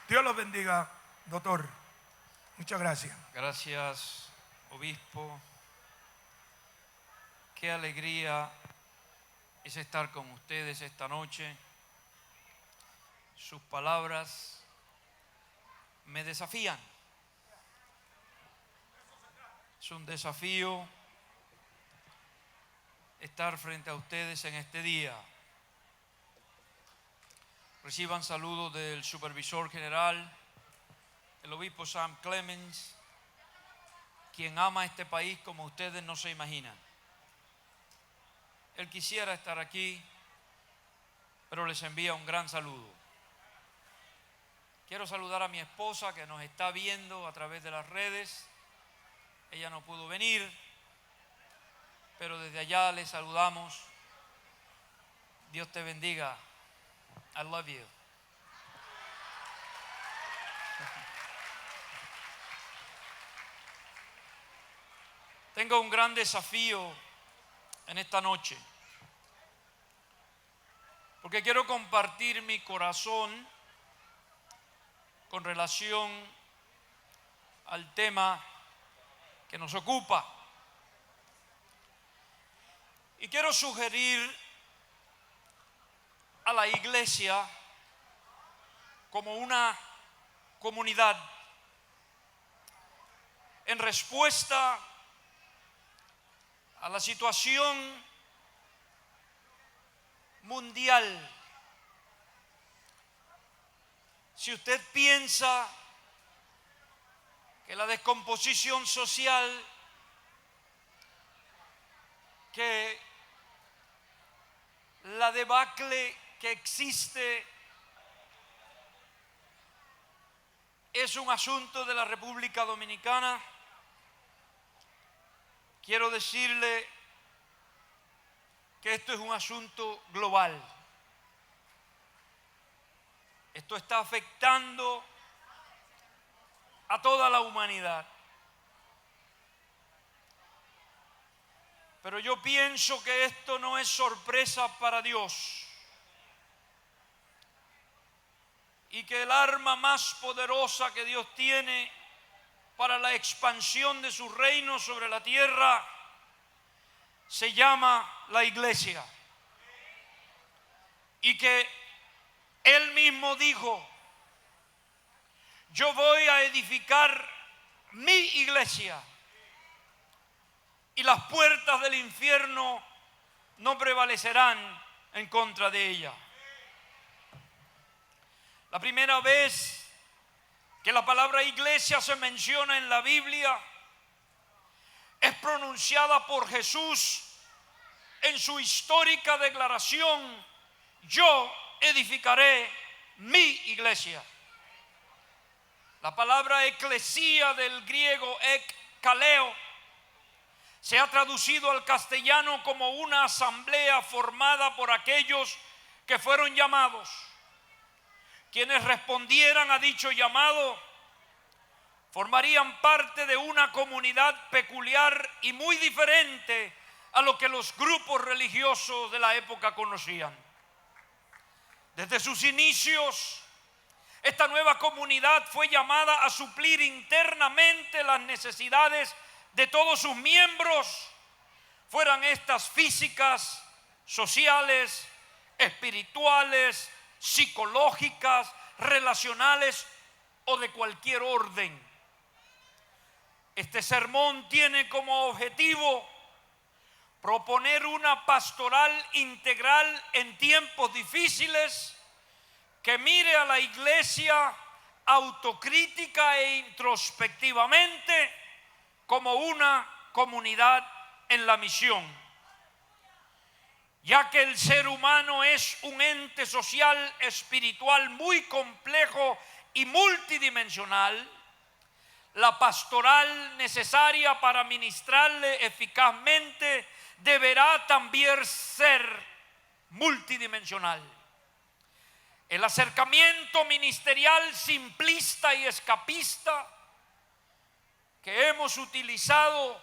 Dios los bendiga, doctor. Muchas gracias. Gracias, obispo. Qué alegría es estar con ustedes esta noche. Sus palabras me desafían. Es un desafío estar frente a ustedes en este día. Reciban saludos del supervisor general, el obispo Sam Clemens, quien ama este país como ustedes no se imaginan. Él quisiera estar aquí, pero les envía un gran saludo. Quiero saludar a mi esposa que nos está viendo a través de las redes. Ella no pudo venir, pero desde allá le saludamos. Dios te bendiga. I love you. Tengo un gran desafío en esta noche, porque quiero compartir mi corazón con relación al tema que nos ocupa. Y quiero sugerir a la iglesia como una comunidad en respuesta a la situación mundial. Si usted piensa que la descomposición social, que la debacle que existe es un asunto de la República Dominicana, quiero decirle que esto es un asunto global. Esto está afectando a toda la humanidad. Pero yo pienso que esto no es sorpresa para Dios. Y que el arma más poderosa que Dios tiene para la expansión de su reino sobre la tierra se llama la iglesia. Y que Él mismo dijo: yo voy a edificar mi iglesia y las puertas del infierno no prevalecerán en contra de ella. La primera vez que la palabra iglesia se menciona en la Biblia es pronunciada por Jesús en su histórica declaración: yo edificaré mi iglesia. La palabra eclesía del griego ekkaleo se ha traducido al castellano como una asamblea formada por aquellos que fueron llamados. Quienes respondieran a dicho llamado formarían parte de una comunidad peculiar y muy diferente a lo que los grupos religiosos de la época conocían. Desde sus inicios, esta nueva comunidad fue llamada a suplir internamente las necesidades de todos sus miembros, fueran estas físicas, sociales, espirituales, psicológicas, relacionales o de cualquier orden. Este sermón tiene como objetivo proponer una pastoral integral en tiempos difíciles que mire a la iglesia autocrítica e introspectivamente como una comunidad en la misión, ya que el ser humano es un ente social espiritual muy complejo y multidimensional. La pastoral necesaria para ministrarle eficazmente deberá también ser multidimensional. El acercamiento ministerial simplista y escapista que hemos utilizado,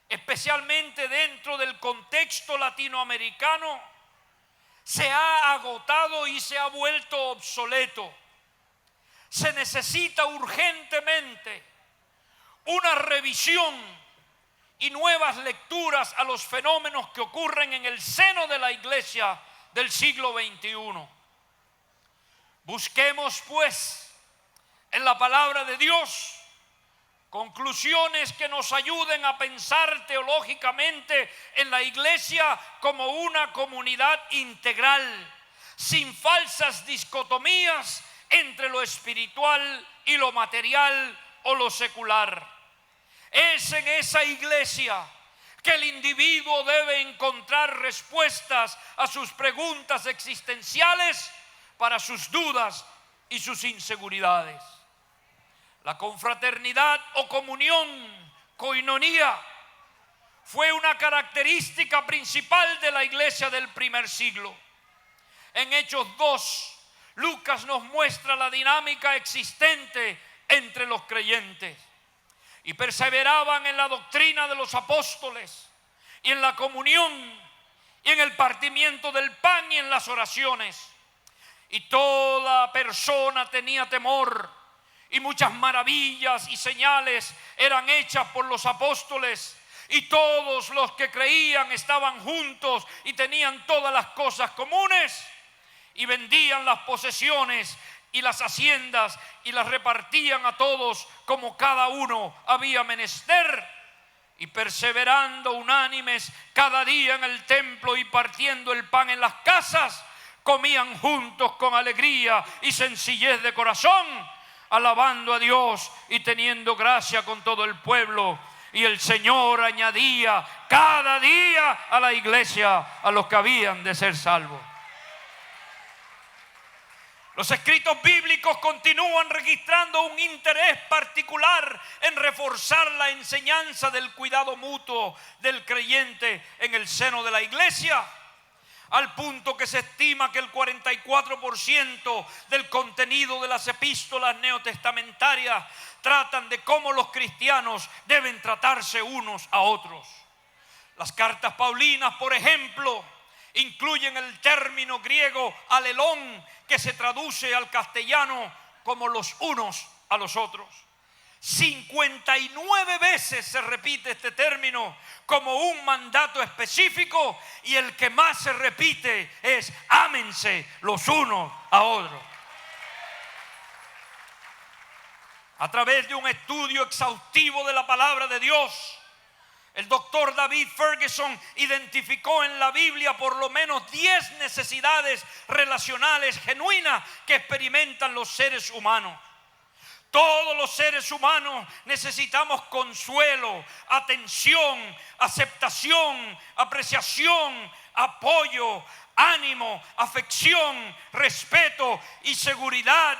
especialmente dentro del contexto latinoamericano, se ha agotado y se ha vuelto obsoleto. se necesita urgentemente una revisión y nuevas lecturas a los fenómenos que ocurren en el seno de la iglesia del siglo XXI. Busquemos, pues, en la palabra de Dios conclusiones que nos ayuden a pensar teológicamente en la iglesia como una comunidad integral, sin falsas dicotomías entre lo espiritual y lo material o lo secular. Es en esa iglesia que el individuo debe encontrar respuestas a sus preguntas existenciales para sus dudas y sus inseguridades. La confraternidad o comunión, koinonía, fue una característica principal de la iglesia del primer siglo. En Hechos 2, Lucas nos muestra la dinámica existente entre los creyentes. Y perseveraban en la doctrina de los apóstoles, y en la comunión, y en el partimiento del pan, y en las oraciones. Y toda persona tenía temor, y muchas maravillas y señales eran hechas por los apóstoles, y todos los que creían estaban juntos y tenían todas las cosas comunes, y vendían las posesiones y las haciendas y las repartían a todos como cada uno había menester, y perseverando unánimes cada día en el templo y partiendo el pan en las casas, comían juntos con alegría y sencillez de corazón, alabando a Dios y teniendo gracia con todo el pueblo. Y el Señor añadía cada día a la iglesia a los que habían de ser salvos. Los escritos bíblicos continúan registrando un interés particular en reforzar la enseñanza del cuidado mutuo del creyente en el seno de la iglesia, al punto que se estima que el 44% del contenido de las epístolas neotestamentarias tratan de cómo los cristianos deben tratarse unos a otros. Las cartas paulinas, por ejemplo, incluyen el término griego alelón, que se traduce al castellano como los unos a los otros. 59 veces se repite este término como un mandato específico, y el que más se repite es ámense los unos a otros. A través de un estudio exhaustivo de la palabra de Dios, el doctor David Ferguson identificó en la Biblia por lo menos 10 necesidades relacionales genuinas que experimentan los seres humanos. Todos los seres humanos necesitamos consuelo, atención, aceptación, apreciación, apoyo, ánimo, afección, respeto y seguridad.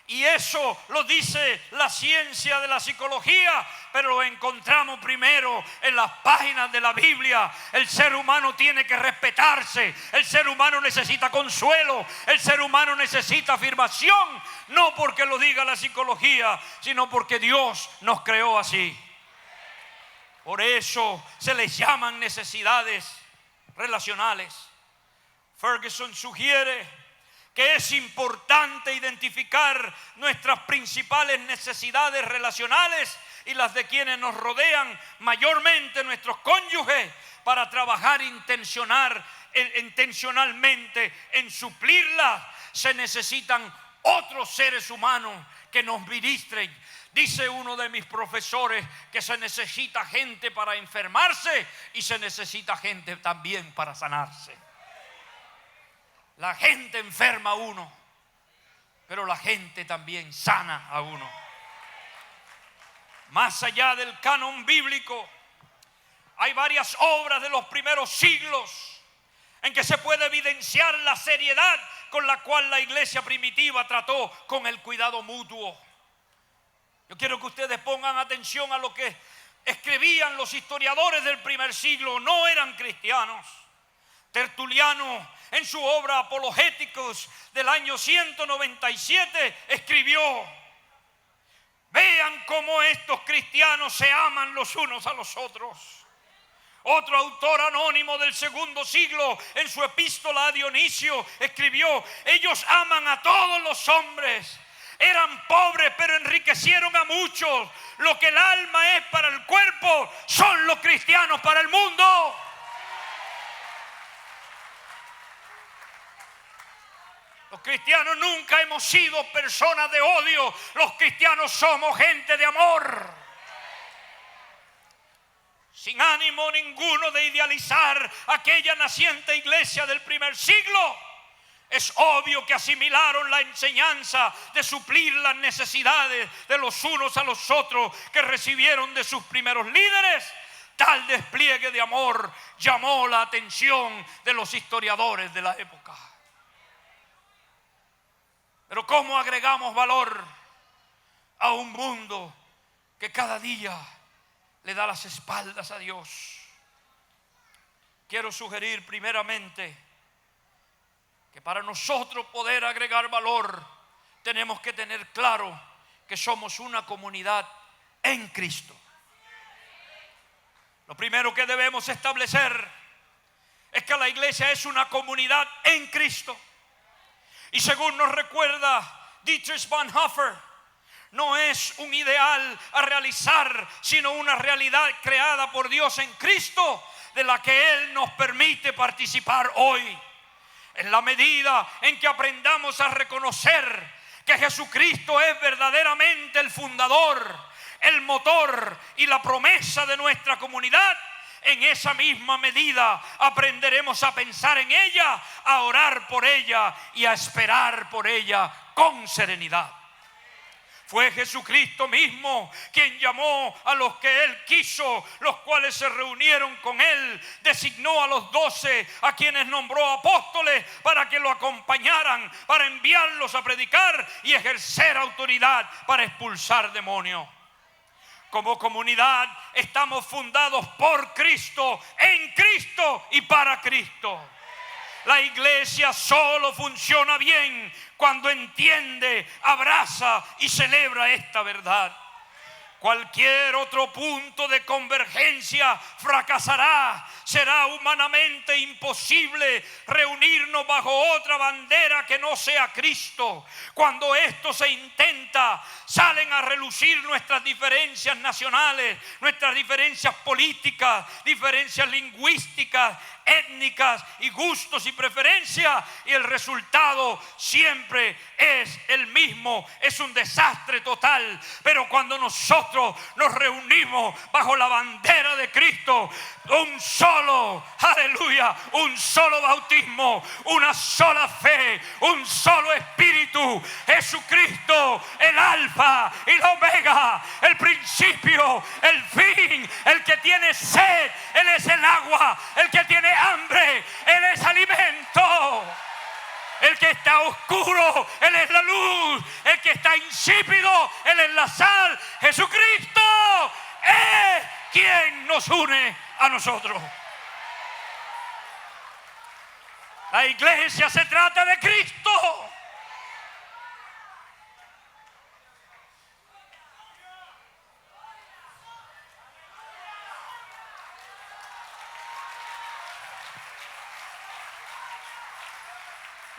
Y eso lo dice la ciencia de la psicología, pero lo encontramos primero en las páginas de la Biblia. El ser humano tiene que respetarse, el ser humano necesita consuelo, el ser humano necesita afirmación, no porque lo diga la psicología, sino porque Dios nos creó así. Por eso se les llaman necesidades relacionales. Ferguson sugiere que es importante identificar nuestras principales necesidades relacionales y las de quienes nos rodean, mayormente nuestros cónyuges, para trabajar intencionalmente en suplirlas. Se necesitan otros seres humanos que nos ministren. Dice uno de mis profesores que se necesita gente para enfermarse y se necesita gente también para sanarse. La gente enferma a uno, pero la gente también sana a uno. Más allá del canon bíblico, hay varias obras de los primeros siglos en que se puede evidenciar la seriedad con la cual la iglesia primitiva trató con el cuidado mutuo. Yo quiero que ustedes pongan atención a lo que escribían los historiadores del primer siglo. No eran cristianos. Tertuliano, en su obra Apologéticos del año 197, escribió: vean cómo estos cristianos se aman los unos a los otros. Otro autor anónimo del segundo siglo, en su epístola a Dionisio, escribió: ellos aman a todos los hombres. eran pobres pero enriquecieron a muchos. Lo que el alma es para el cuerpo son los cristianos para el mundo. Los cristianos nunca hemos sido personas de odio. Los cristianos somos gente de amor. Sin ánimo ninguno de idealizar aquella naciente iglesia del primer siglo, es obvio que asimilaron la enseñanza de suplir las necesidades de los unos a los otros que recibieron de sus primeros líderes. Tal despliegue de amor llamó la atención de los historiadores de la época. Pero ¿cómo agregamos valor a un mundo que cada día le da las espaldas a Dios? Quiero sugerir primeramente que para nosotros poder agregar valor tenemos que tener claro que somos una comunidad en Cristo. Lo primero que debemos establecer es que la iglesia es una comunidad en Cristo. Y según nos recuerda Dietrich Bonhoeffer, no es un ideal a realizar, sino una realidad creada por Dios en Cristo, de la que Él nos permite participar hoy. En la medida en que aprendamos a reconocer que Jesucristo es verdaderamente el fundador, el motor y la promesa de nuestra comunidad, en esa misma medida aprenderemos a pensar en ella, a orar por ella y a esperar por ella con serenidad. Fue Jesucristo mismo quien llamó a los que Él quiso, los cuales se reunieron con Él. Designó a los 12, a quienes nombró apóstoles, para que lo acompañaran, para enviarlos a predicar y ejercer autoridad para expulsar demonios. Como comunidad estamos fundados por Cristo, en Cristo y para Cristo. La iglesia solo funciona bien cuando entiende, abraza y celebra esta verdad. Cualquier otro punto de convergencia fracasará. Será humanamente imposible reunirnos bajo otra bandera que no sea Cristo. Cuando esto se intenta, salen a relucir nuestras diferencias nacionales, nuestras diferencias políticas, diferencias lingüísticas, étnicas y gustos y preferencias, y el resultado siempre es el mismo, es un desastre total. Pero cuando nosotros nos reunimos bajo la bandera de Cristo, un solo, aleluya, un solo bautismo, una sola fe, un solo espíritu, Jesucristo, el alfa y la omega, el principio, el fin, el que tiene sed, Él es el agua, el que tiene hambre, Él es alimento. El que está oscuro, Él es la luz. El que está insípido, Él es la sal. Jesucristo es quien nos une a nosotros. La iglesia se trata de Cristo.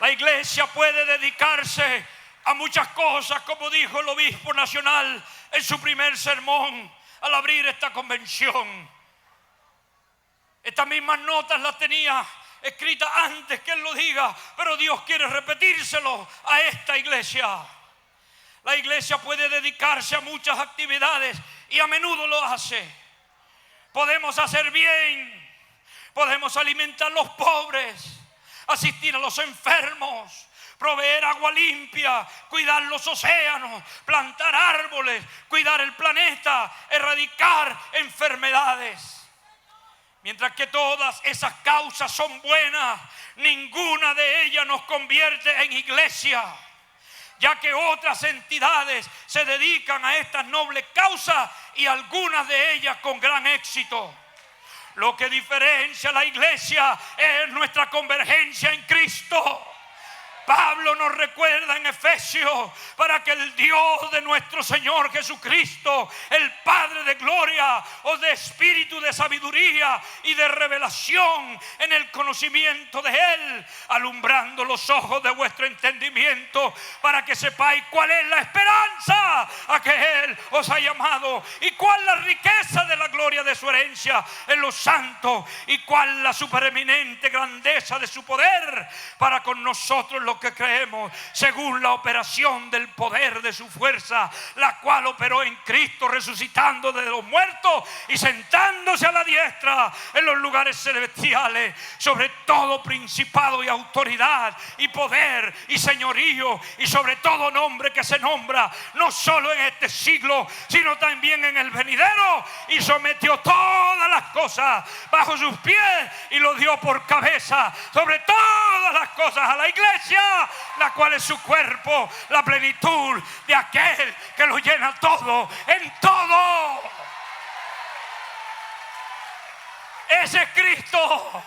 La iglesia puede dedicarse a muchas cosas, como dijo el obispo nacional en su primer sermón al abrir esta convención. Estas mismas notas las tenía escritas antes que él lo diga, pero Dios quiere repetírselo a esta iglesia. La iglesia puede dedicarse a muchas actividades y a menudo lo hace. Podemos hacer bien, podemos alimentar a los pobres, asistir a los enfermos, proveer agua limpia, cuidar los océanos, plantar árboles, cuidar el planeta, erradicar enfermedades. Mientras que todas esas causas son buenas, ninguna de ellas nos convierte en iglesia, ya que otras entidades se dedican a estas nobles causas y algunas de ellas con gran éxito. Lo que diferencia a la iglesia es nuestra convergencia en Cristo. Pablo nos recuerda en Efesios para que el Dios de nuestro Señor Jesucristo, el Padre de gloria, os dé espíritu de sabiduría y de revelación en el conocimiento de Él, alumbrando los ojos de vuestro entendimiento, para que sepáis cuál es la esperanza a que Él os ha llamado, y cuál la riqueza de la gloria de su herencia en los santos, y cuál la supereminente grandeza de su poder para con nosotros los que creemos, según la operación del poder de su fuerza, la cual operó en Cristo, resucitando de los muertos y sentándose a la diestra en los lugares celestiales, sobre todo principado y autoridad y poder y señorío, y sobre todo nombre que se nombra, no solo en este siglo, sino también en el venidero, y sometió todas las cosas bajo sus pies y lo dio por cabeza sobre todas las cosas a la iglesia, la cual es su cuerpo, la plenitud de aquel que lo llena todo en todo. Ese es Cristo.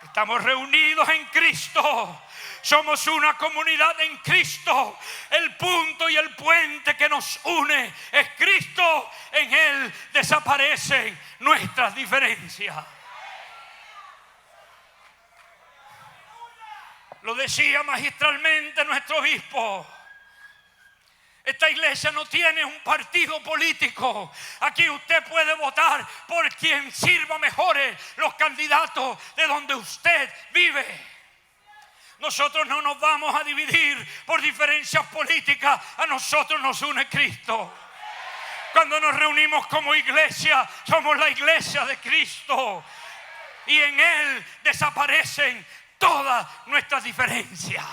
Estamos reunidos en Cristo. Somos una comunidad en Cristo. El punto y el puente que nos une es Cristo. En Él desaparecen nuestras diferencias. Lo decía magistralmente nuestro obispo. Esta iglesia no tiene un partido político. Aquí usted puede votar por quien sirva mejores los candidatos de donde usted vive. Nosotros no nos vamos a dividir por diferencias políticas. A nosotros nos une Cristo. Cuando nos reunimos como iglesia, somos la iglesia de Cristo. Y en Él desaparecen todas nuestras diferencias.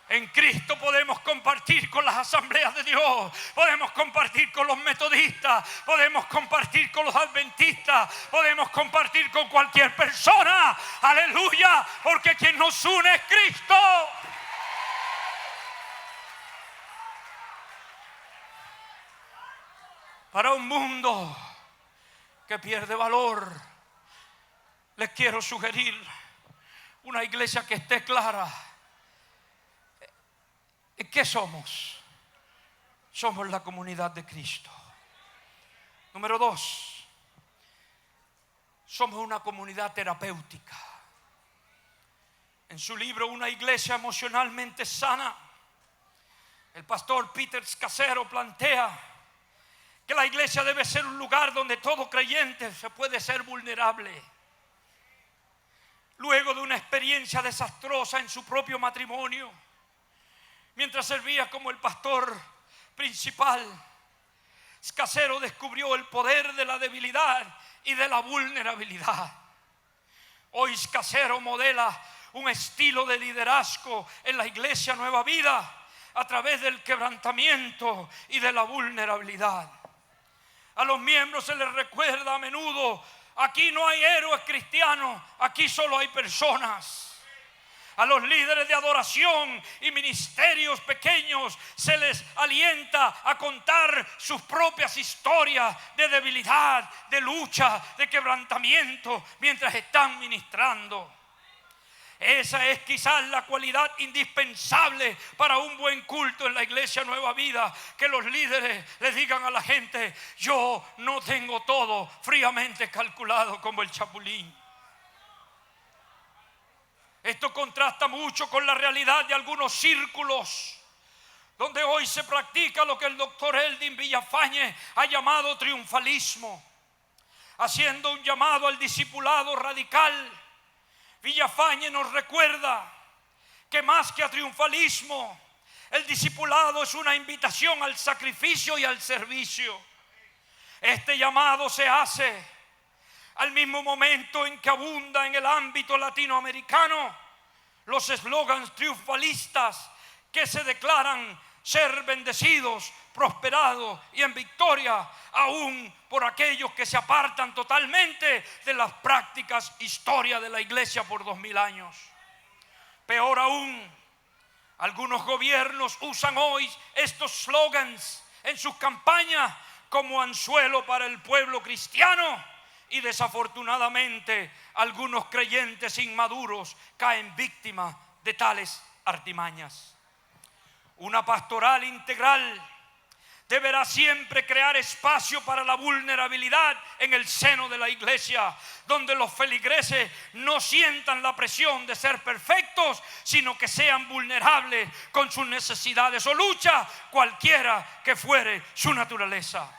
En Cristo podemos compartir con las asambleas de Dios, podemos compartir con los metodistas, podemos compartir con los adventistas, podemos compartir con cualquier persona. Aleluya, porque quien nos une es Cristo. Para un mundo que pierde valor, les quiero sugerir una iglesia que esté clara. ¿Qué somos? Somos la comunidad de Cristo. Número 2, somos una comunidad terapéutica. En su libro Una iglesia emocionalmente sana, el pastor Peter Scazzero plantea que la iglesia debe ser un lugar donde todo creyente se puede ser vulnerable. Luego de una experiencia desastrosa en su propio matrimonio, mientras servía como el pastor principal, Scazzero descubrió el poder de la debilidad y de la vulnerabilidad. Hoy Scazzero modela un estilo de liderazgo en la iglesia Nueva Vida a través del quebrantamiento y de la vulnerabilidad. A los miembros se les recuerda a menudo: aquí no hay héroes cristianos, aquí solo hay personas. A los líderes de adoración y ministerios pequeños se les alienta a contar sus propias historias de debilidad, de lucha, de quebrantamiento mientras están ministrando. Esa es quizás la cualidad indispensable para un buen culto en la iglesia Nueva Vida, que los líderes le digan a la gente: yo no tengo todo fríamente calculado como el chapulín. Esto contrasta mucho con la realidad de algunos círculos donde hoy se practica lo que el doctor Eldin Villafañe ha llamado triunfalismo, haciendo un llamado al discipulado radical. Villafañe nos recuerda que más que a triunfalismo, el discipulado es una invitación al sacrificio y al servicio. Este llamado se hace al mismo momento en que abunda en el ámbito latinoamericano los eslogans triunfalistas que se declaran ser bendecidos, prosperados y en victoria, aún por aquellos que se apartan totalmente de las prácticas historia de la iglesia por 2000 años. Peor aún, algunos gobiernos usan hoy estos slogans en sus campañas como anzuelo para el pueblo cristiano, Y desafortunadamente algunos creyentes inmaduros caen víctimas de tales artimañas. Una pastoral integral deberá siempre crear espacio para la vulnerabilidad en el seno de la iglesia, donde los feligreses no sientan la presión de ser perfectos, sino que sean vulnerables con sus necesidades o luchas, cualquiera que fuere su naturaleza.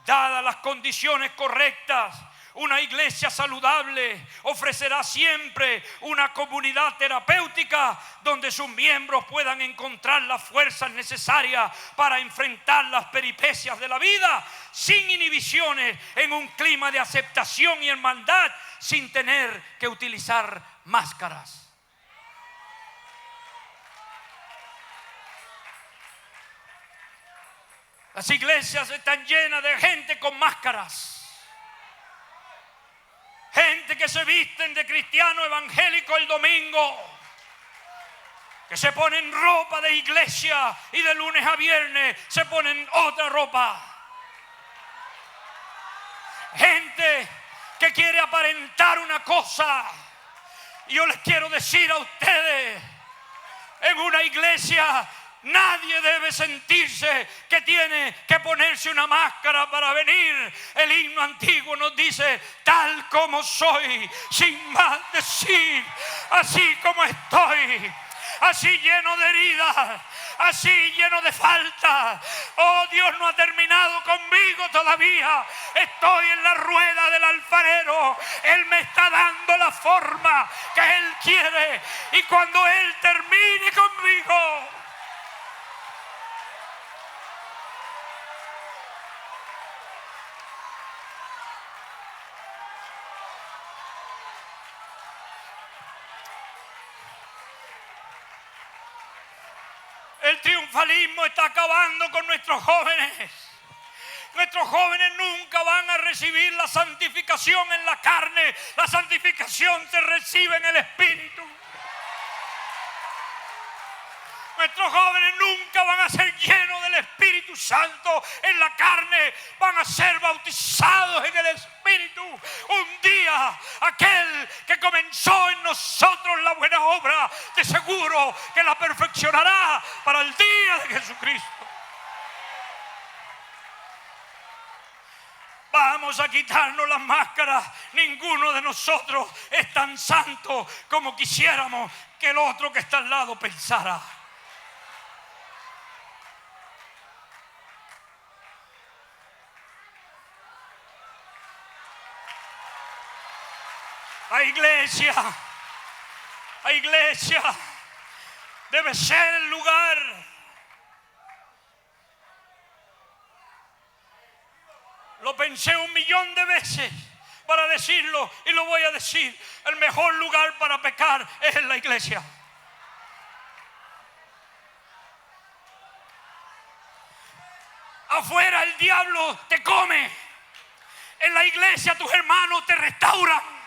Dadas las condiciones correctas, una iglesia saludable ofrecerá siempre una comunidad terapéutica donde sus miembros puedan encontrar las fuerzas necesarias para enfrentar las peripecias de la vida sin inhibiciones, en un clima de aceptación y hermandad, sin tener que utilizar máscaras. Las iglesias están llenas de gente con máscaras. Gente que se visten de cristiano evangélico el domingo, que se ponen ropa de iglesia y de lunes a viernes se ponen otra ropa. Gente que quiere aparentar una cosa. Y yo les quiero decir a ustedes, en una iglesia nadie debe sentirse que tiene que ponerse una máscara para venir. El himno antiguo nos dice: tal como soy, sin más decir, así como estoy, así lleno de heridas, así lleno de faltas. Oh, Dios no ha terminado conmigo todavía. Estoy en la rueda del alfarero. Él me está dando la forma que Él quiere. Y cuando Él termine conmigo, el triunfalismo está acabando con nuestros jóvenes. Nuestros jóvenes nunca van a recibir la santificación en la carne. La santificación se recibe en el Espíritu. Nuestros jóvenes nunca van a ser llenos del Espíritu Santo en la carne. Van a ser bautizados en el Espíritu. Un día aquel que comenzó en nosotros la buena obra, de seguro que la perfeccionará para el día de Jesucristo. Vamos a quitarnos las máscaras. Ninguno de nosotros es tan santo como quisiéramos que el otro que está al lado pensara. La iglesia debe ser el lugar lo pensé 1.000.000 de veces para decirlo y lo voy a decir. El mejor lugar para pecar es en la iglesia. Afuera el diablo te come. En la iglesia tus hermanos te restauran.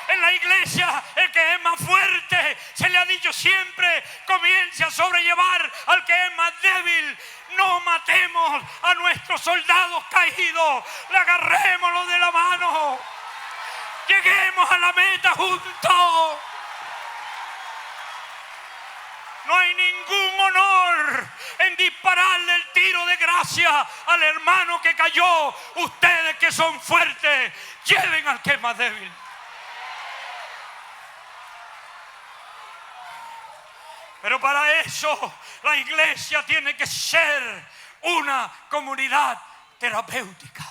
En la iglesia el que es más fuerte, se le ha dicho siempre, comience a sobrellevar al que es más débil. No matemos a nuestros soldados caídos, le agarrémoslo de la mano, lleguemos a la meta juntos. No hay ningún honor en dispararle el tiro de gracia al hermano que cayó. Ustedes que son fuertes, lleven al que es más débil. Pero para eso la iglesia tiene que ser una comunidad terapéutica.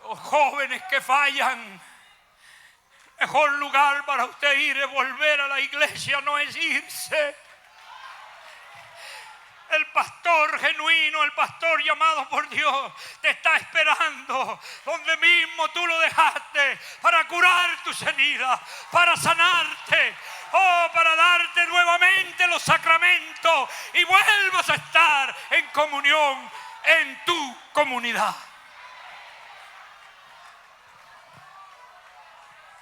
Los jóvenes que fallan, mejor lugar para usted ir es volver a la iglesia, no es irse. El pastor genuino, el pastor llamado por Dios, te está esperando donde mismo tú lo dejaste, para curar tus heridas, para sanarte, para darte nuevamente los sacramentos y vuelvas a estar en comunión en tu comunidad.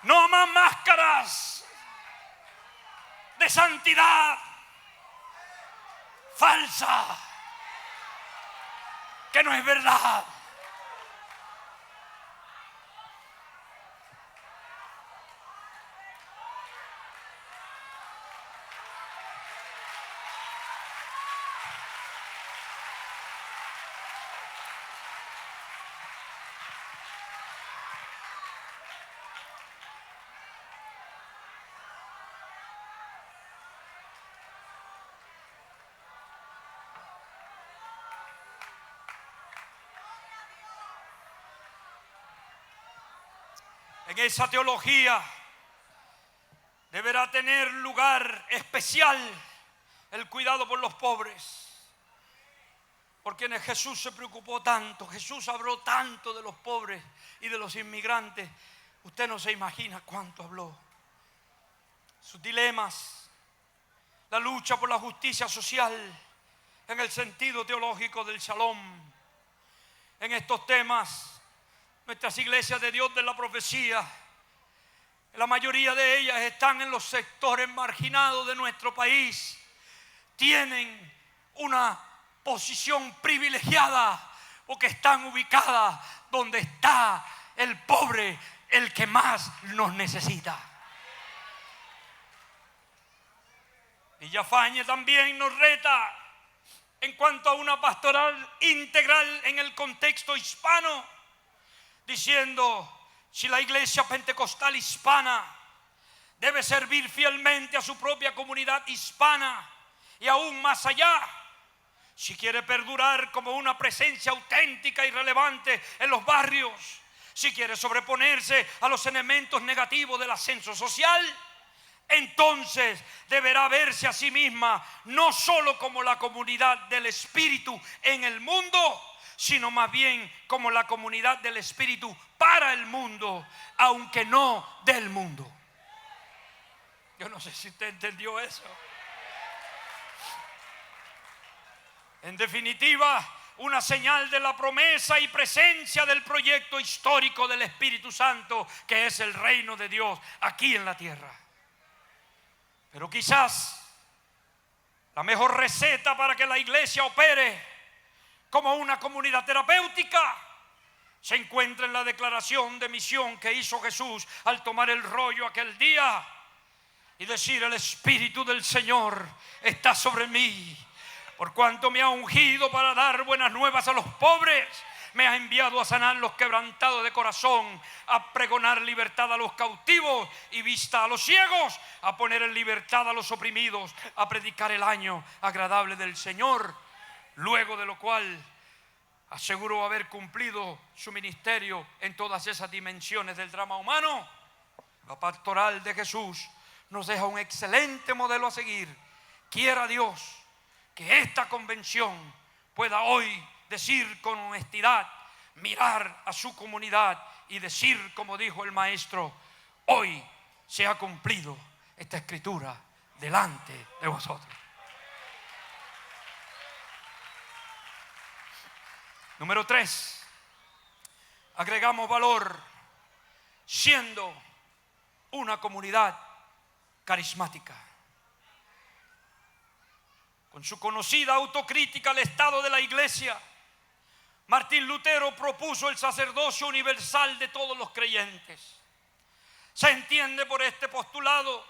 No más máscaras de santidad falsa. que no es verdad. En esa teología deberá tener lugar especial el cuidado por los pobres. Porque Jesús se preocupó tanto, Jesús habló tanto de los pobres y de los inmigrantes. Usted no se imagina cuánto habló. Sus dilemas, la lucha por la justicia social en el sentido teológico del Shalom. En estos temas, nuestras iglesias de Dios de la profecía, la mayoría de ellas están en los sectores marginados de nuestro país. Tienen una posición privilegiada porque están ubicadas donde está el pobre, el que más nos necesita. Villafañe también nos reta en cuanto a una pastoral integral en el contexto hispano, diciendo: si la iglesia pentecostal hispana debe servir fielmente a su propia comunidad hispana y aún más allá, si quiere perdurar como una presencia auténtica y relevante en los barrios, si quiere sobreponerse a los elementos negativos del ascenso social, entonces deberá verse a sí misma no solo como la comunidad del Espíritu en el mundo, sino más bien como la comunidad del Espíritu para el mundo, aunque no del mundo. Yo no sé si usted entendió eso. En definitiva, una señal de la promesa y presencia del proyecto histórico del Espíritu Santo, que es el reino de Dios aquí en la tierra. Pero quizás la mejor receta para que la iglesia opere como una comunidad terapéutica se encuentra en la declaración de misión que hizo Jesús al tomar el rollo aquel día y decir: el Espíritu del Señor está sobre mí, por cuanto me ha ungido para dar buenas nuevas a los pobres, me ha enviado a sanar los quebrantados de corazón, a pregonar libertad a los cautivos y vista a los ciegos, a poner en libertad a los oprimidos, a predicar el año agradable del Señor. Luego de lo cual aseguró haber cumplido su ministerio en todas esas dimensiones del drama humano. La pastoral de Jesús nos deja un excelente modelo a seguir. Quiera Dios que esta convención pueda hoy decir con honestidad, mirar a su comunidad y decir, como dijo el maestro: hoy se ha cumplido esta escritura delante de vosotros. Número 3, agregamos valor siendo una comunidad carismática. Con su conocida autocrítica al estado de la iglesia, Martín Lutero propuso el sacerdocio universal de todos los creyentes. Se entiende por este postulado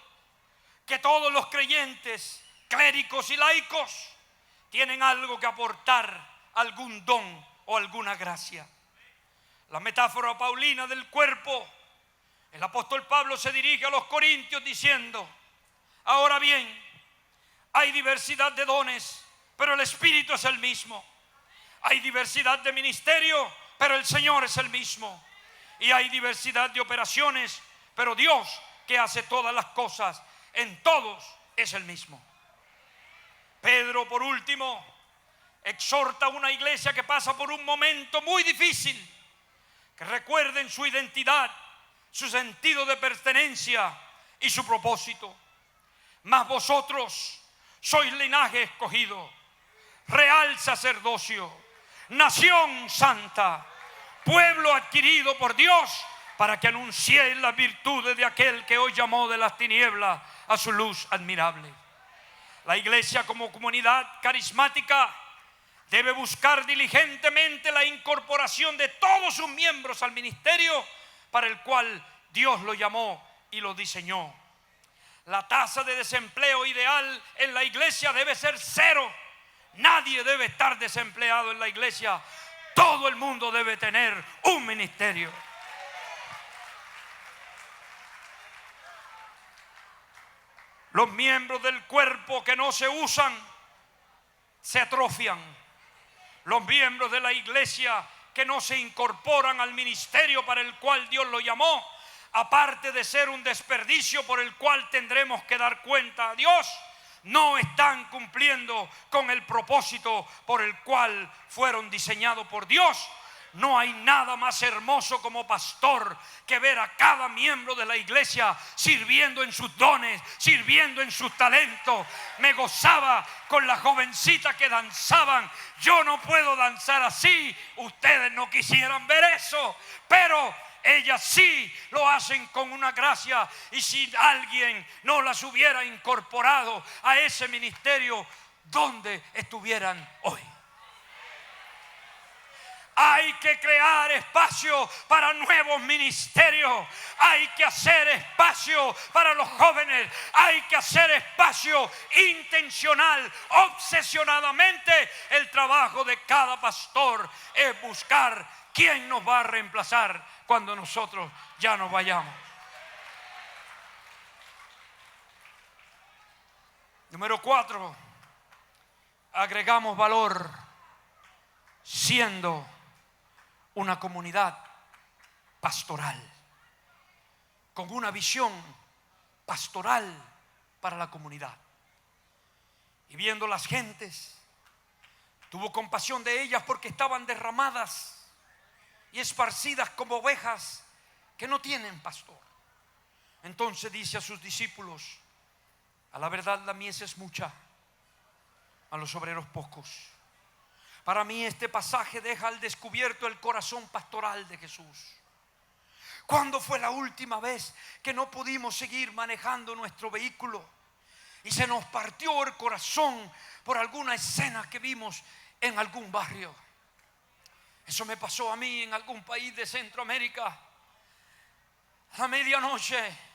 que todos los creyentes, clérigos y laicos, tienen algo que aportar, algún don o alguna gracia. La metáfora paulina del cuerpo, el apóstol Pablo se dirige a los corintios diciendo: ahora bien, hay diversidad de dones, pero el Espíritu es el mismo. Hay diversidad de ministerio, pero el Señor es el mismo. Y hay diversidad de operaciones, pero Dios, que hace todas las cosas, en todos es el mismo. Pedro, por último, exhorta a una iglesia que pasa por un momento muy difícil, que recuerden su identidad, su sentido de pertenencia y su propósito. Mas vosotros sois linaje escogido, real sacerdocio, nación santa, pueblo adquirido por Dios, para que anunciéis las virtudes de aquel que os llamó de las tinieblas a su luz admirable. La iglesia como comunidad carismática debe buscar diligentemente la incorporación de todos sus miembros al ministerio para el cual Dios lo llamó y lo diseñó. La tasa de desempleo ideal en la iglesia debe ser 0. Nadie debe estar desempleado en la iglesia. Todo el mundo debe tener un ministerio. Los miembros del cuerpo que no se usan se atrofian. Los miembros de la iglesia que no se incorporan al ministerio para el cual Dios lo llamó, aparte de ser un desperdicio por el cual tendremos que dar cuenta a Dios, no están cumpliendo con el propósito por el cual fueron diseñados por Dios. No hay nada más hermoso como pastor que ver a cada miembro de la iglesia sirviendo en sus dones, sirviendo en sus talentos. Me gozaba con la jovencita que danzaban. Yo no puedo danzar así. Ustedes no quisieran ver eso, pero ellas sí lo hacen con una gracia. Y si alguien no las hubiera incorporado a ese ministerio, ¿dónde estuvieran hoy? Hay que crear espacio para nuevos ministerios. Hay que hacer espacio para los jóvenes. Hay que hacer espacio intencional, obsesionadamente. El trabajo de cada pastor es buscar quién nos va a reemplazar cuando nosotros ya nos vayamos. Número 4. Agregamos valor siendo una comunidad pastoral, con una visión pastoral para la comunidad. Y viendo las gentes, tuvo compasión de ellas porque estaban derramadas y esparcidas como ovejas que no tienen pastor. Entonces dice a sus discípulos: a la verdad la mies es mucha, a los obreros pocos. Para mí este pasaje deja al descubierto el corazón pastoral de Jesús. ¿Cuándo fue la última vez que no pudimos seguir manejando nuestro vehículo y se nos partió el corazón por alguna escena que vimos en algún barrio? Eso me pasó a mí en algún país de Centroamérica. A medianoche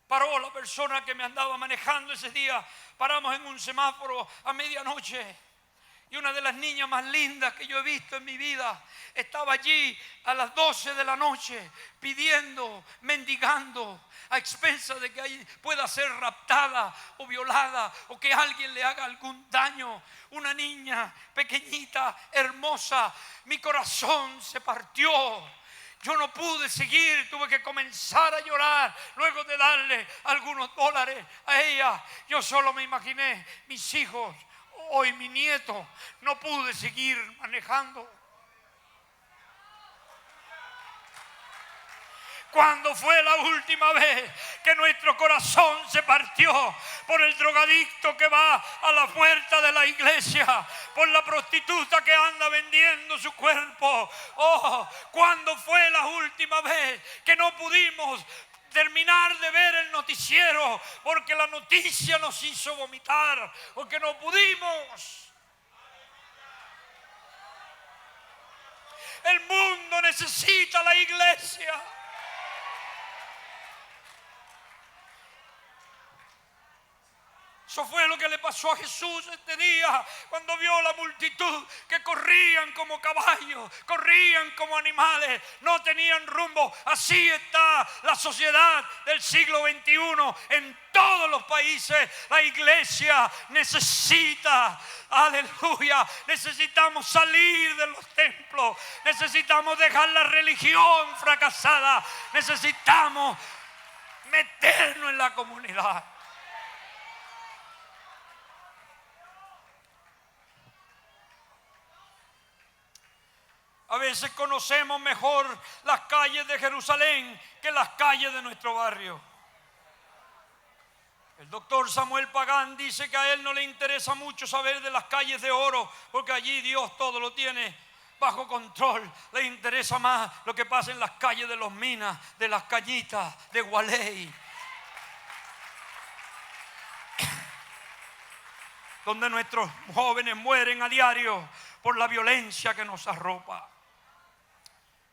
paró la persona que me andaba manejando ese día. Paramos en un semáforo a medianoche y una de las niñas más lindas que yo he visto en mi vida estaba allí a las 12 de la noche pidiendo, mendigando, a expensas de que pueda ser raptada o violada o que alguien le haga algún daño. Una niña pequeñita, hermosa. Mi corazón se partió. Yo no pude seguir, tuve que comenzar a llorar luego de darle algunos dólares a ella. Yo solo me imaginé mis hijos, hoy mi nieto. No pude seguir manejando. ¿Cuándo fue la última vez que nuestro corazón se partió por el drogadicto que va a la puerta de la iglesia, por la prostituta que anda vendiendo su cuerpo? Oh, ¿cuándo fue la última vez que no pudimos terminar de ver el noticiero porque la noticia nos hizo vomitar, porque no pudimos? El mundo necesita la iglesia. Eso fue lo que le pasó a Jesús este día cuando vio la multitud que corrían como caballos, corrían como animales, no tenían rumbo. Así está la sociedad del siglo XXI en todos los países. La iglesia necesita, aleluya, necesitamos salir de los templos, necesitamos dejar la religión fracasada, necesitamos meternos en la comunidad. A veces conocemos mejor las calles de Jerusalén que las calles de nuestro barrio. El doctor Samuel Pagán dice que a él no le interesa mucho saber de las calles de oro, porque allí Dios todo lo tiene bajo control. Le interesa más lo que pasa en las calles de Los Minas, de Las Cañitas, de Gualey. donde nuestros jóvenes mueren a diario por la violencia que nos arropa.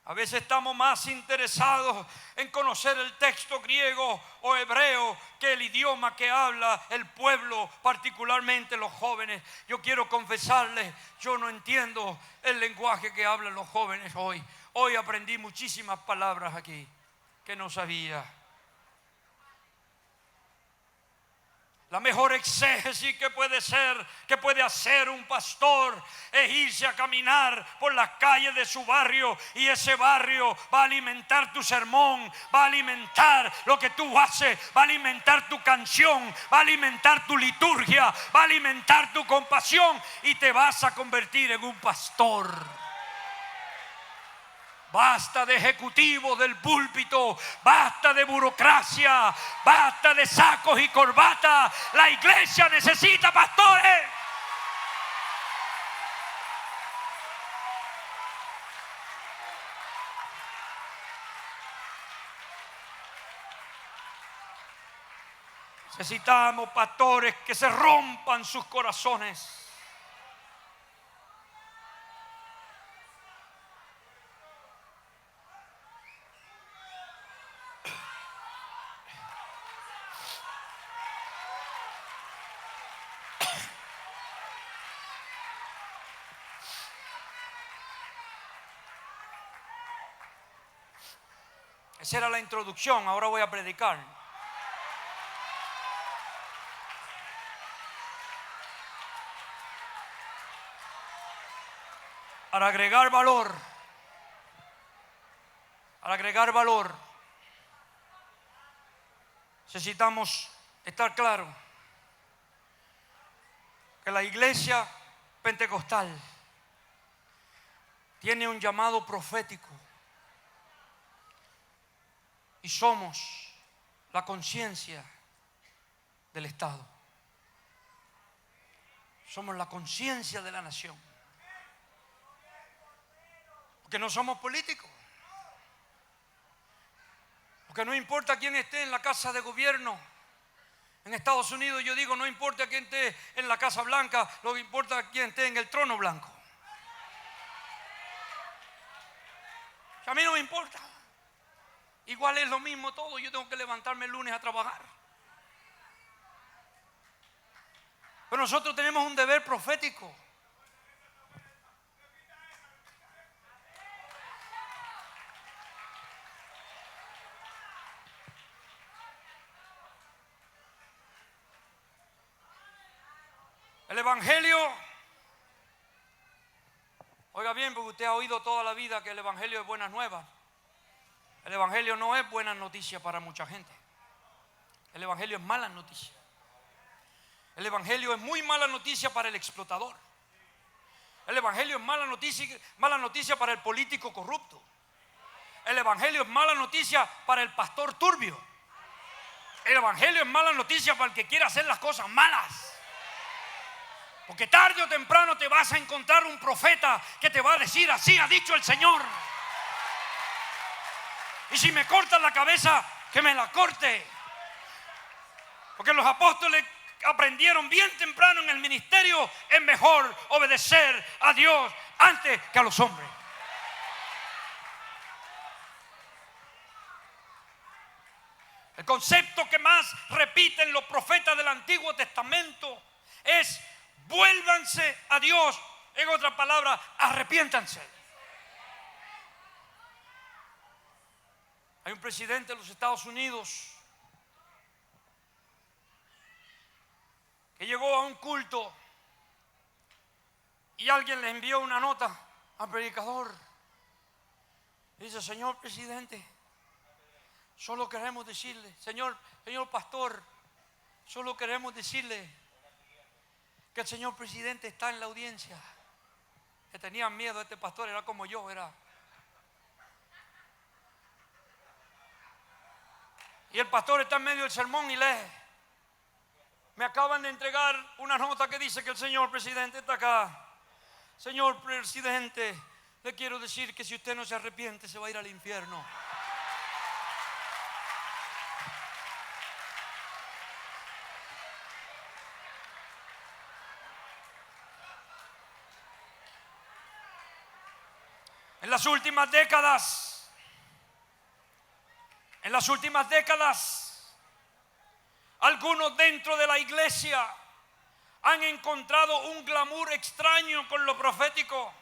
A veces estamos más interesados en conocer el texto griego o hebreo que el idioma que habla el pueblo, particularmente los jóvenes. Yo quiero confesarles, yo no entiendo el lenguaje que hablan los jóvenes hoy. Hoy aprendí muchísimas palabras aquí que no sabía. La mejor exégesis que puede hacer un pastor es irse a caminar por las calles de su barrio, y ese barrio va a alimentar tu sermón, va a alimentar lo que tú haces, va a alimentar tu canción, va a alimentar tu liturgia, va a alimentar tu compasión, y te vas a convertir en un pastor. Basta de ejecutivos del púlpito, basta de burocracia, basta de sacos y corbatas. La iglesia necesita pastores. Necesitamos pastores que se rompan sus corazones. Esa era la introducción, ahora voy a predicar. Para agregar valor, necesitamos estar claros que la iglesia pentecostal tiene un llamado profético. Y somos la conciencia del Estado. Somos la conciencia de la nación. Porque no somos políticos. Porque no importa quién esté en la casa de gobierno. En Estados Unidos yo digo, no importa quién esté en la Casa Blanca, lo que importa es quién esté en el trono blanco. A mí no me importa. Igual es lo mismo todo, yo tengo que levantarme el lunes a trabajar. Pero nosotros tenemos un deber profético. El evangelio, oiga bien, porque usted ha oído toda la vida que el evangelio es buenas nuevas. El evangelio no es buena noticia para mucha gente. El evangelio es mala noticia. El evangelio es muy mala noticia para el explotador. El evangelio es mala noticia para el político corrupto. El evangelio es mala noticia para el pastor turbio. El evangelio es mala noticia para el que quiere hacer las cosas malas. Porque tarde o temprano te vas a encontrar un profeta que te va a decir: así ha dicho el Señor. Y si me cortan la cabeza, que me la corte. Porque los apóstoles aprendieron bien temprano en el ministerio: es mejor obedecer a Dios antes que a los hombres. El concepto que más repiten los profetas del Antiguo Testamento es: vuélvanse a Dios. En otras palabras, arrepiéntanse. Hay un presidente de los Estados Unidos que llegó a un culto y alguien le envió una nota al predicador. Dice: señor presidente, solo queremos decirle, señor pastor, solo queremos decirle que el señor presidente está en la audiencia. Que tenían miedo, este pastor era como yo, era. Y el pastor está en medio del sermón y lee: me acaban de entregar una nota que dice que el señor presidente está acá. Señor presidente, le quiero decir que si usted no se arrepiente, se va a ir al infierno. En las últimas décadas, algunos dentro de la iglesia han encontrado un glamour extraño con lo profético,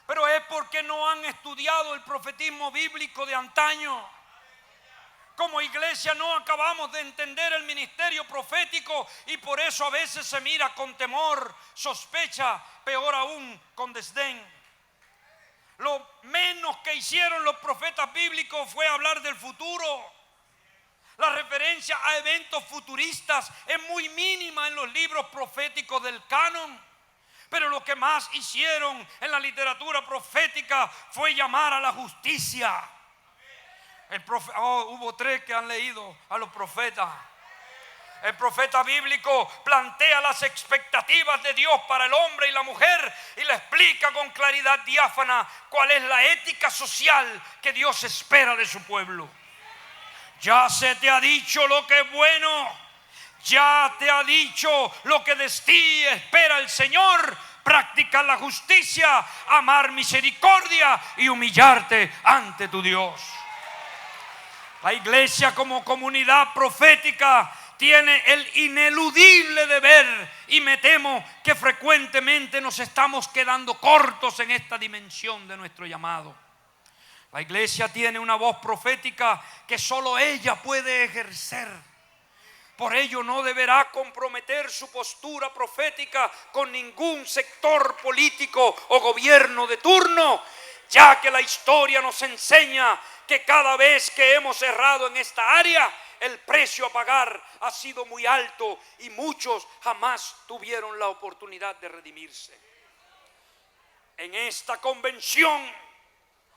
pero es porque no han estudiado el profetismo bíblico de antaño. Como iglesia no acabamos de entender el ministerio profético y por eso a veces se mira con temor, sospecha, peor aún con desdén. Lo menos que hicieron los profetas bíblicos fue hablar del futuro. La referencia a eventos futuristas es muy mínima en los libros proféticos del canon. Pero lo que más hicieron en la literatura profética fue llamar a la justicia. Hubo 3 que han leído a los profetas. El profeta bíblico plantea las expectativas de Dios para el hombre y la mujer y le explica con claridad diáfana cuál es la ética social que Dios espera de su pueblo. Ya se te ha dicho lo que es bueno, ya te ha dicho lo que de ti espera el Señor: practicar la justicia, amar misericordia y humillarte ante tu Dios. La iglesia como comunidad profética tiene el ineludible deber, y me temo que frecuentemente nos estamos quedando cortos en esta dimensión de nuestro llamado. La iglesia tiene una voz profética que solo ella puede ejercer. Por ello no deberá comprometer su postura profética con ningún sector político o gobierno de turno, ya que la historia nos enseña que cada vez que hemos errado en esta área, el precio a pagar ha sido muy alto y muchos jamás tuvieron la oportunidad de redimirse. En esta convención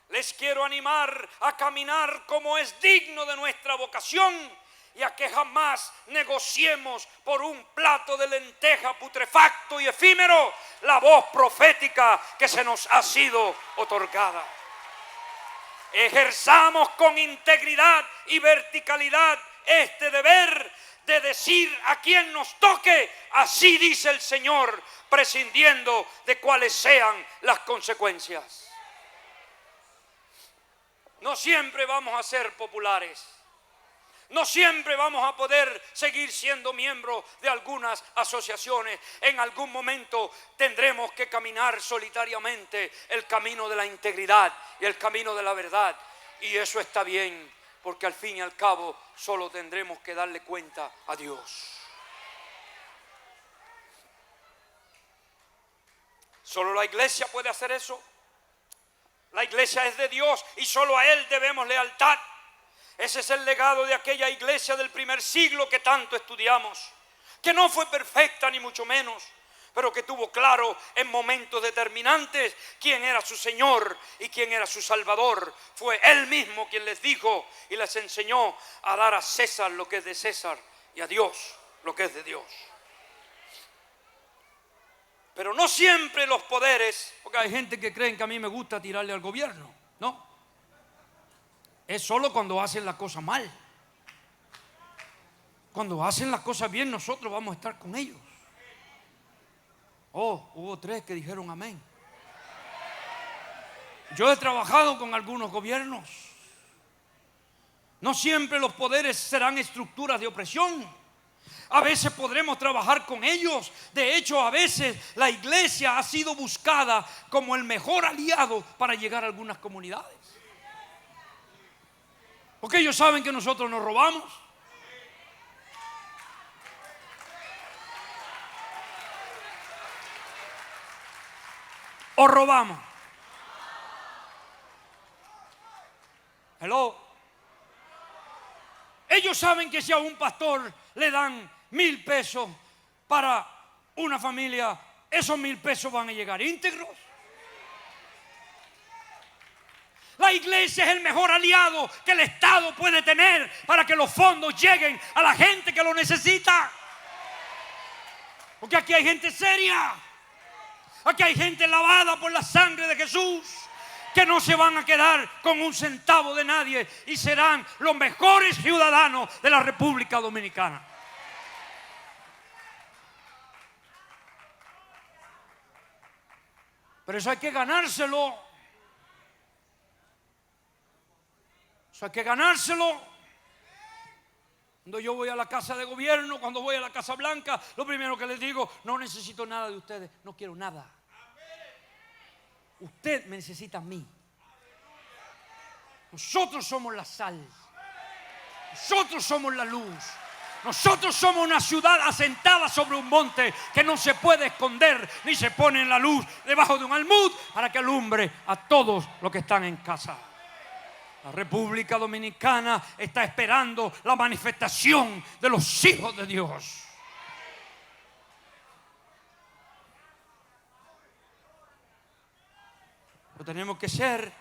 les quiero animar a caminar como es digno de nuestra vocación y a que jamás negociemos por un plato de lenteja putrefacto y efímero la voz profética que se nos ha sido otorgada. Ejerzamos con integridad y verticalidad este deber de decir a quien nos toque: así dice el Señor, prescindiendo de cuáles sean las consecuencias. No siempre vamos a ser populares. No siempre vamos a poder seguir siendo miembros de algunas asociaciones. En algún momento tendremos que caminar solitariamente el camino de la integridad y el camino de la verdad. Y eso está bien, porque al fin y al cabo solo tendremos que darle cuenta a Dios. Solo la iglesia puede hacer eso. La iglesia es de Dios y solo a Él debemos lealtad. Ese es el legado de aquella iglesia del primer siglo que tanto estudiamos, que no fue perfecta ni mucho menos, pero que tuvo claro en momentos determinantes quién era su Señor y quién era su Salvador. Fue Él mismo quien les dijo y les enseñó a dar a César lo que es de César y a Dios lo que es de Dios. Pero no siempre los poderes, porque hay gente que cree que a mí me gusta tirarle al gobierno. No, es solo cuando hacen las cosas mal. Cuando hacen las cosas bien, nosotros vamos a estar con ellos. Oh, hubo 3 que dijeron amén. Yo he trabajado con algunos gobiernos. No siempre los poderes serán estructuras de opresión. A veces podremos trabajar con ellos. De hecho, a veces la iglesia ha sido buscada como el mejor aliado para llegar a algunas comunidades. Porque ellos saben que nosotros nos robamos. ¿O robamos? Hello. Ellos saben que si a un pastor le dan 1,000 pesos para una familia, esos 1,000 pesos van a llegar íntegros. La iglesia es el mejor aliado que el Estado puede tener para que los fondos lleguen a la gente que lo necesita. Porque aquí hay gente seria. Aquí hay gente lavada por la sangre de Jesús, que no se van a quedar con un centavo de nadie y serán los mejores ciudadanos de la República Dominicana. Pero eso hay que ganárselo. Eso hay que ganárselo. Cuando yo voy a la casa de gobierno, cuando voy a la Casa Blanca, lo primero que les digo, no necesito nada de ustedes, no quiero nada. Usted me necesita a mí. Nosotros somos la sal. Nosotros somos la luz. Nosotros somos una ciudad asentada sobre un monte que no se puede esconder ni se pone en la luz debajo de un almud para que alumbre a todos los que están en casa. La República Dominicana está esperando la manifestación de los hijos de Dios. Pero tenemos que ser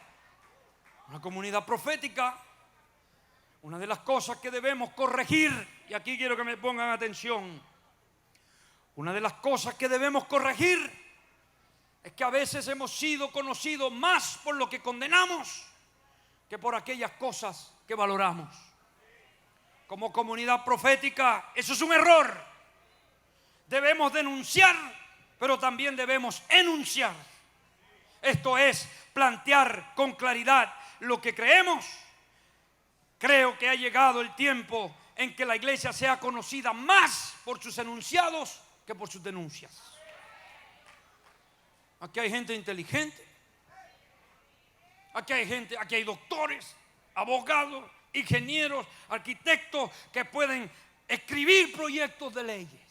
una comunidad profética. Una de las cosas que debemos corregir, y aquí quiero que me pongan atención, una de las cosas que debemos corregir es que a veces hemos sido conocidos más por lo que condenamos que por aquellas cosas que valoramos. Como comunidad profética, eso es un error. Debemos denunciar, pero también debemos enunciar. Esto es plantear con claridad lo que creemos. Creo que ha llegado el tiempo en que la iglesia sea conocida más por sus enunciados que por sus denuncias. Aquí hay gente inteligente. Aquí hay doctores, abogados, ingenieros, arquitectos que pueden escribir proyectos de leyes.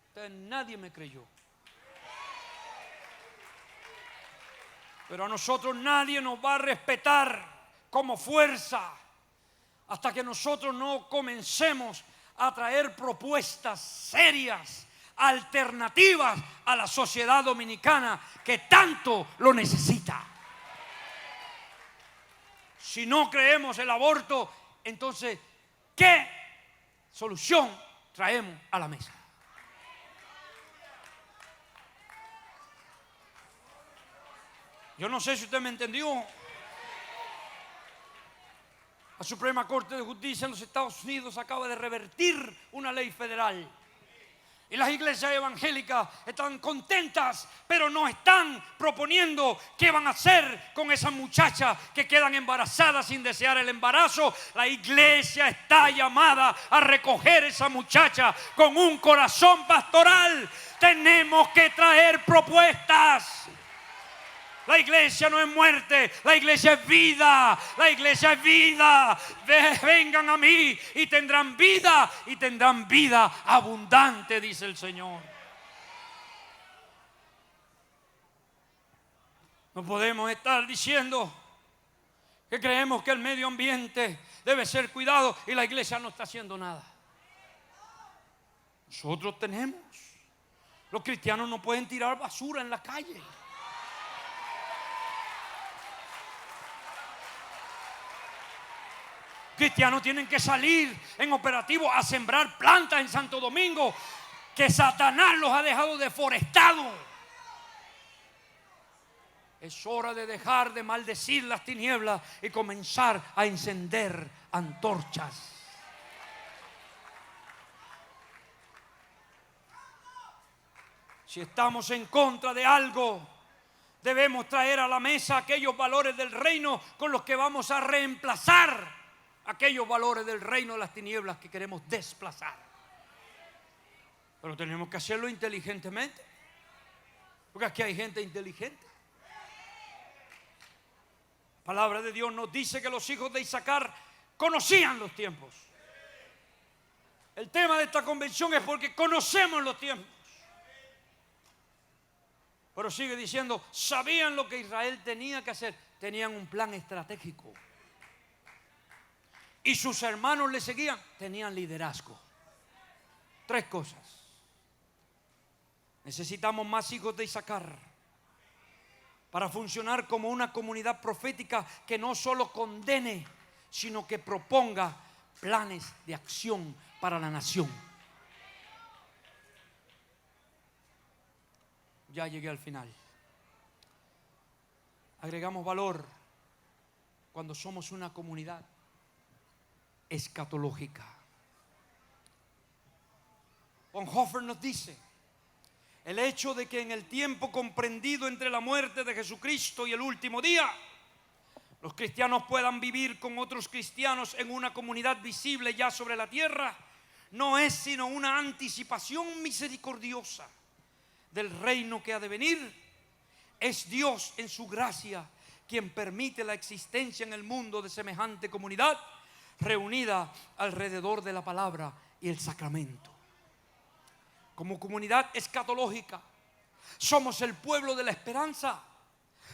Entonces, nadie me creyó. Pero a nosotros nadie nos va a respetar como fuerza hasta que nosotros no comencemos a traer propuestas serias, alternativas a la sociedad dominicana que tanto lo necesita. Si no creemos el aborto, entonces, ¿qué solución traemos a la mesa? Yo no sé si usted me entendió. La Suprema Corte de Justicia en los Estados Unidos acaba de revertir una ley federal. Y las iglesias evangélicas están contentas, pero no están proponiendo qué van a hacer con esas muchachas que quedan embarazadas sin desear el embarazo. La iglesia está llamada a recoger esa muchacha con un corazón pastoral. Tenemos que traer propuestas. La iglesia no es muerte, la iglesia es vida, la iglesia es vida. Vengan a mí y tendrán vida abundante, dice el Señor. No podemos estar diciendo que creemos que el medio ambiente debe ser cuidado y la iglesia no está haciendo nada. Nosotros tenemos. Los cristianos no pueden tirar basura en la calle. Cristianos tienen que salir en operativo a sembrar plantas en Santo Domingo que Satanás los ha dejado deforestados. Es hora de dejar de maldecir las tinieblas y comenzar a encender antorchas. Si estamos en contra de algo, debemos traer a la mesa aquellos valores del reino con los que vamos a reemplazar aquellos valores del reino de las tinieblas que queremos desplazar. Pero tenemos que hacerlo inteligentemente, porque aquí hay gente inteligente. La palabra de Dios nos dice que los hijos de Isaacar conocían los tiempos. El tema de esta convención es porque conocemos los tiempos. Pero sigue diciendo, sabían lo que Israel tenía que hacer. Tenían un plan estratégico. Y sus hermanos le seguían, tenían liderazgo. Tres cosas. Necesitamos más hijos de Isaacar para funcionar como una comunidad profética que no solo condene, sino que proponga planes de acción para la nación. Ya llegué al final. Agregamos valor cuando somos una comunidad escatológica. Bonhoeffer nos dice: el hecho de que en el tiempo comprendido entre la muerte de Jesucristo y el último día, los cristianos puedan vivir con otros cristianos en una comunidad visible ya sobre la tierra, no es sino una anticipación misericordiosa del reino que ha de venir. Es Dios en su gracia quien permite la existencia en el mundo de semejante comunidad reunida alrededor de la palabra y el sacramento. Como comunidad escatológica, somos el pueblo de la esperanza.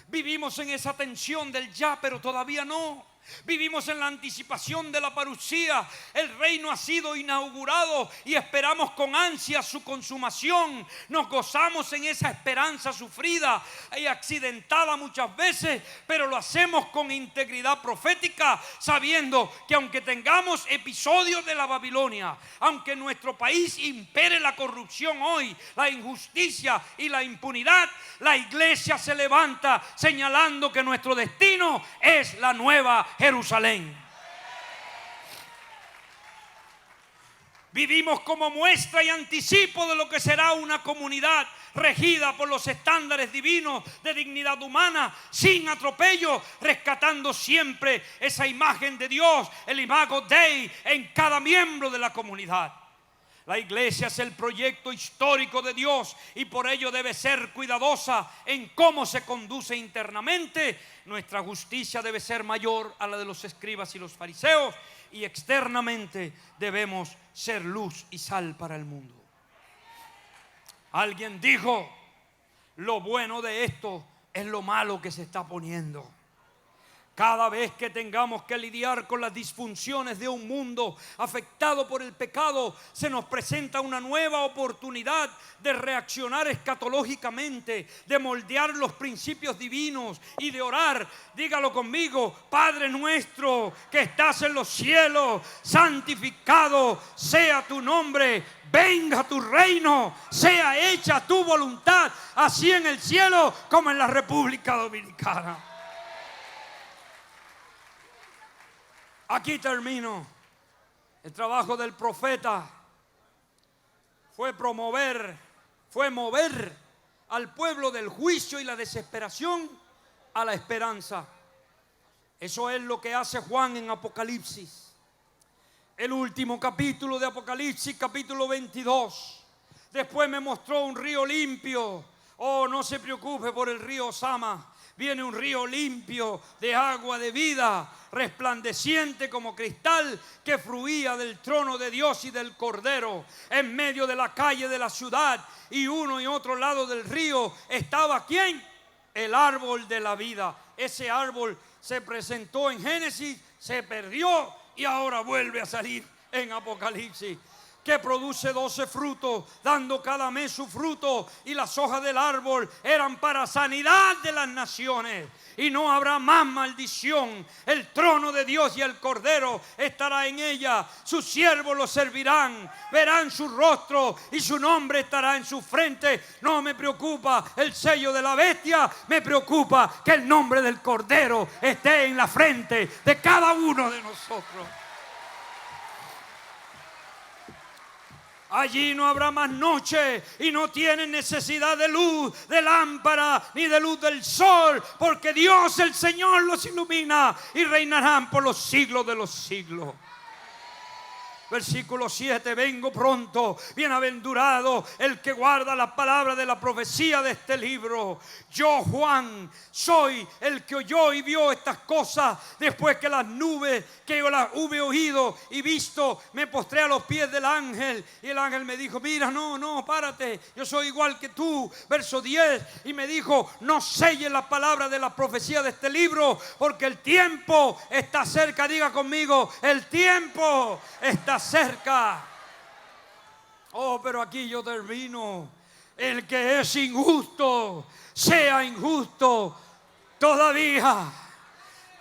Vivimos en esa tensión del ya, pero todavía no. Vivimos en la anticipación de la parucía. El reino ha sido inaugurado y esperamos con ansia su consumación. Nos gozamos en esa esperanza sufrida y accidentada muchas veces, pero lo hacemos con integridad profética, sabiendo que aunque tengamos episodios de la Babilonia, aunque en nuestro país impere la corrupción hoy, la injusticia y la impunidad, la iglesia se levanta señalando que nuestro destino es la nueva Jerusalén. Vivimos como muestra y anticipo de lo que será una comunidad regida por los estándares divinos de dignidad humana, sin atropello, rescatando siempre esa imagen de Dios, el imago Dei, en cada miembro de la comunidad. La iglesia es el proyecto histórico de Dios y por ello debe ser cuidadosa en cómo se conduce internamente. Nuestra justicia debe ser mayor a la de los escribas y los fariseos, y externamente debemos ser luz y sal para el mundo. Alguien dijo: lo bueno de esto es lo malo que se está poniendo. Cada vez que tengamos que lidiar con las disfunciones de un mundo afectado por el pecado, se nos presenta una nueva oportunidad de reaccionar escatológicamente, de moldear los principios divinos y de orar. Dígalo conmigo: Padre nuestro que estás en los cielos, santificado sea tu nombre. Venga tu reino, sea hecha tu voluntad, así en el cielo como en la República Dominicana. Aquí termino. El trabajo del profeta fue mover al pueblo del juicio y la desesperación a la esperanza. Eso es lo que hace Juan en Apocalipsis. El último capítulo de Apocalipsis, capítulo 22. Después me mostró un río limpio. Oh, no se preocupe por el río Sama. Viene un río limpio de agua de vida, resplandeciente como cristal, que fluía del trono de Dios y del Cordero. En medio de la calle de la ciudad y uno y otro lado del río estaba ¿quién? El árbol de la vida. Ese árbol se presentó en Génesis, se perdió y ahora vuelve a salir en Apocalipsis, que produce 12 frutos, dando cada mes su fruto, y las hojas del árbol eran para sanidad de las naciones, y no habrá más maldición. El trono de Dios y el Cordero estará en ella, sus siervos lo servirán, verán su rostro y su nombre estará en su frente. No me preocupa el sello de la bestia, me preocupa que el nombre del Cordero esté en la frente de cada uno de nosotros. Allí no habrá más noche y no tienen necesidad de luz, de lámpara, ni de luz del sol, porque Dios el Señor los ilumina y reinarán por los siglos de los siglos. Versículo 7, vengo pronto, bienaventurado el que guarda la palabra de la profecía de este libro. Yo, Juan, soy el que oyó y vio estas cosas. Después que las nubes, que yo las hube oído y visto, me postré a los pies del ángel. Y el ángel me dijo: mira, no, párate, yo soy igual que tú. Verso 10, y me dijo: no selles la palabra de la profecía de este libro, porque el tiempo está cerca. Diga conmigo: el tiempo está cerca. Oh, pero aquí yo termino. El que es injusto, sea injusto todavía.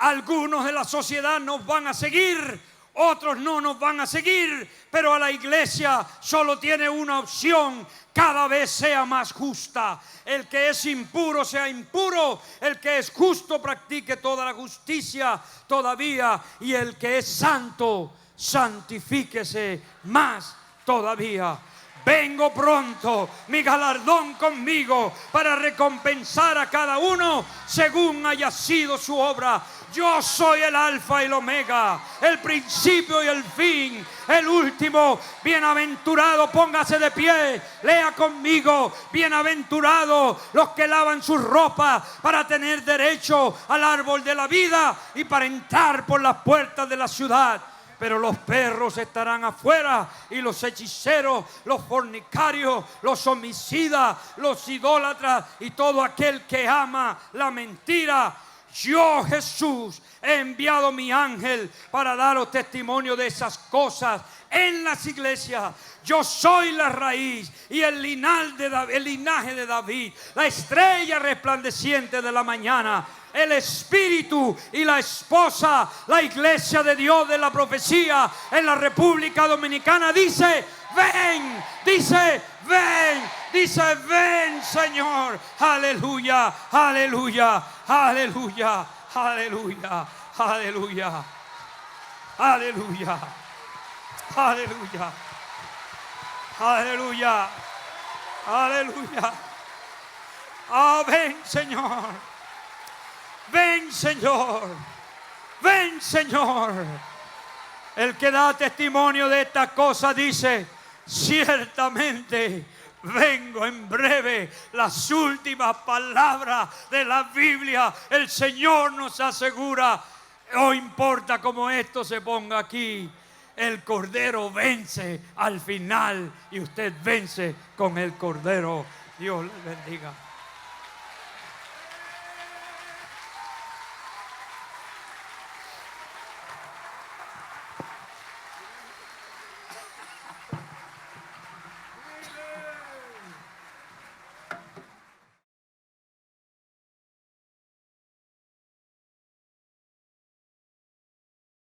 Algunos de la sociedad nos van a seguir, otros no nos van a seguir, pero a la iglesia solo tiene una opción: cada vez sea más justa. El que es impuro sea impuro, el que es justo practique toda la justicia todavía, y el que es santo santifíquese más todavía. vengo pronto, mi galardón conmigo para recompensar a cada uno según haya sido su obra. Yo soy el alfa y el omega, el principio y el fin, el último. Bienaventurado, póngase de pie, lea conmigo. Bienaventurados los que lavan sus ropas para tener derecho al árbol de la vida y para entrar por las puertas de la ciudad. Pero los perros estarán afuera, y los hechiceros, los fornicarios, los homicidas, los idólatras y todo aquel que ama la mentira. Yo, Jesús, he enviado mi ángel para daros testimonio de esas cosas en las iglesias. Yo soy la raíz y el linaje de David, la estrella resplandeciente de la mañana, el espíritu y la esposa. La iglesia de Dios de la profecía en la República Dominicana dice: ven, dice: ven, dice: ven, Señor. Aleluya, aleluya, aleluya, aleluya, aleluya, aleluya, aleluya, aleluya, aleluya. Ah, ven, Señor. Ven, Señor. Ven, Señor. El que da testimonio de estas cosas dice: ciertamente vengo en breve. Las últimas palabras de la Biblia, el Señor nos asegura. No importa cómo esto se ponga aquí, el Cordero vence al final y usted vence con el Cordero. Dios le bendiga.